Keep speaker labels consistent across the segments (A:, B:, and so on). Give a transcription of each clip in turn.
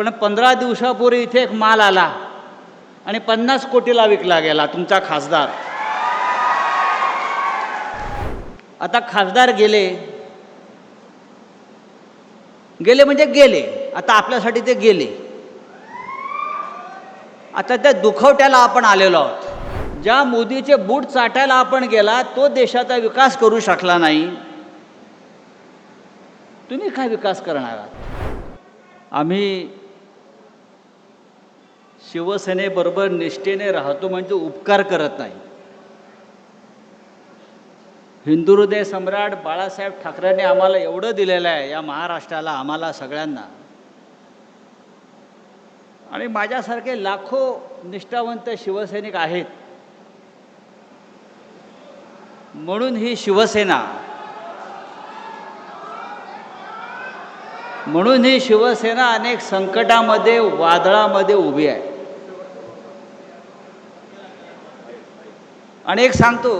A: पण 15 दिवसापूर्वी इथे एक माल आला आणि 50 कोटीला विकला गेला तुमचा खासदार. आता खासदार गेले गेले म्हणजे गेले. आता आपल्यासाठी ते गेले. आता त्या दुखवट्याला आपण आलेलो आहोत. ज्या मोदीचे बूट चाटायला आपण गेला तो देशाचा विकास करू शकला नाही, तुम्ही काय विकास करणार आहात? आम्ही शिवसेनेबरोबर निष्ठेने राहतो म्हणजे उपकार करत नाही. हिंदू हृदय सम्राट बाळासाहेब ठाकरेंनी आम्हाला एवढं दिलेलं आहे या महाराष्ट्राला, आम्हाला सगळ्यांना. आणि माझ्यासारखे लाखो निष्ठावंत शिवसैनिक आहेत. म्हणून ही शिवसेना अनेक संकटामध्ये, वादळामध्ये उभी आहे. आणि एक सांगतो,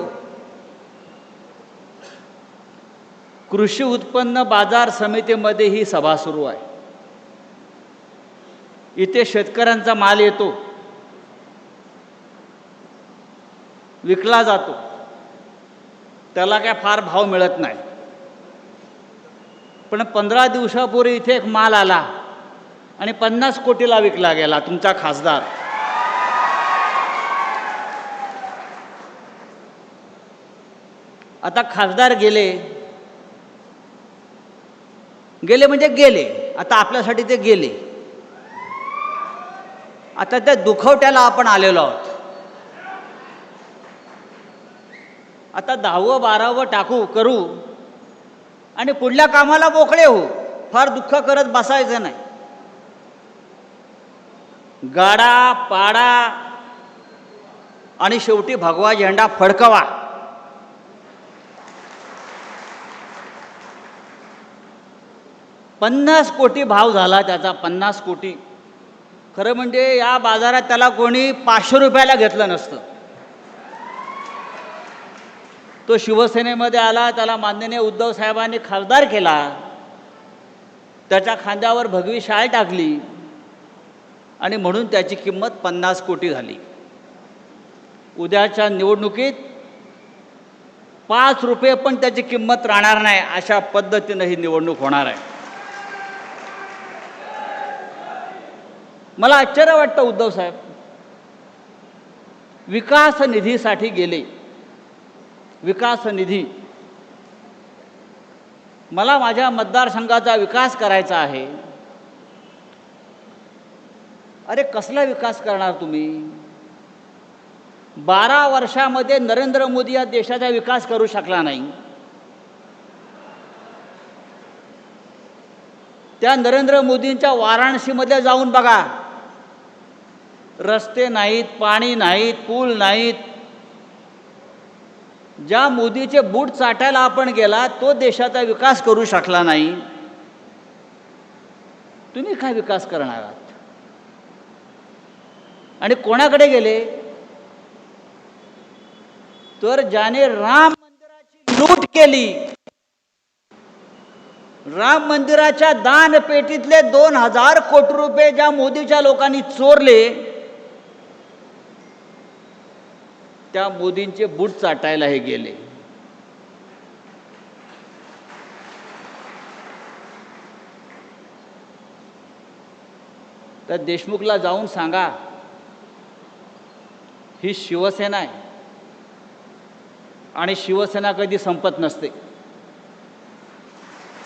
A: कृषी उत्पन्न बाजार समितीमध्ये ही सभा सुरू आहे. इथे शेतकऱ्यांचा माल येतो, विकला जातो, त्याला काय फार भाव मिळत नाही. पण 15 दिवसापूर्वी इथे एक माल आला आणि 50 कोटीला विकला गेला तुमचा खासदार. आता खासदार गेले म्हणजे गेले. आता आपल्यासाठी ते गेले. आता त्या दुखवट्याला आपण आलेलो आहोत. आता 10वं 12वं करू आणि पुढल्या कामाला मोकळे होऊ. फार दुःख करत बसायचं नाही. गाडा पाडा आणि शेवटी भगवा झेंडा फडकवा. $50 कोटी भाव झाला त्याचा. 50 कोटी. खरं म्हणजे या बाजारात त्याला कोणी 500 रुपयाला घेतलं नसतं. तो शिवसेनेमध्ये आला, त्याला माननीय उद्धव साहेबांनी खासदार केला, त्याच्या खांद्यावर भगवी शाल टाकली आणि म्हणून त्याची किंमत 50 कोटी झाली. उद्याच्या निवडणुकीत 5 रुपये पण त्याची किंमत राहणार नाही. अशा पद्धतीनं ही निवडणूक होणार आहे. मला आश्चर्य वाटतं, उद्धव साहेब विकास निधीसाठी गेले. विकास निधी, मला माझ्या मतदारसंघाचा विकास करायचा आहे. अरे कसला विकास करणार तुम्ही? 12 वर्षामध्ये नरेंद्र मोदी या देशाचा विकास करू शकला नाही. त्या नरेंद्र मोदींच्या वाराणसीमध्ये जाऊन बघा. रस्ते नाहीत, पाणी नाहीत, पूल नाहीत. ज्या मोदीचे बूट चाटायला आपण गेला तो देशाचा विकास करू शकला नाही, तुम्ही काय विकास करणार आहात? आणि कोणाकडे गेले? तर ज्याने राम मंदिराची लूट केली, राम मंदिराच्या दानपेटीतले 2000 कोटी रुपये ज्या मोदीच्या लोकांनी चोरले, त्या मोदींचे बूट चाटायला हे गेले. तर देशमुखला जाऊन सांगा, ही शिवसेना आहे आणि शिवसेना कधी संपत नसते.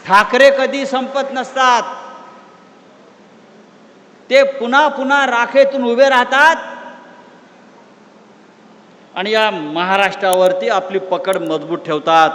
A: ठाकरे कधी संपत नसतात. ते पुन्हा पुन्हा राखेतून उभे राहतात आणि या महाराष्ट्रावरती आपली पकड मजबूत ठेवतात.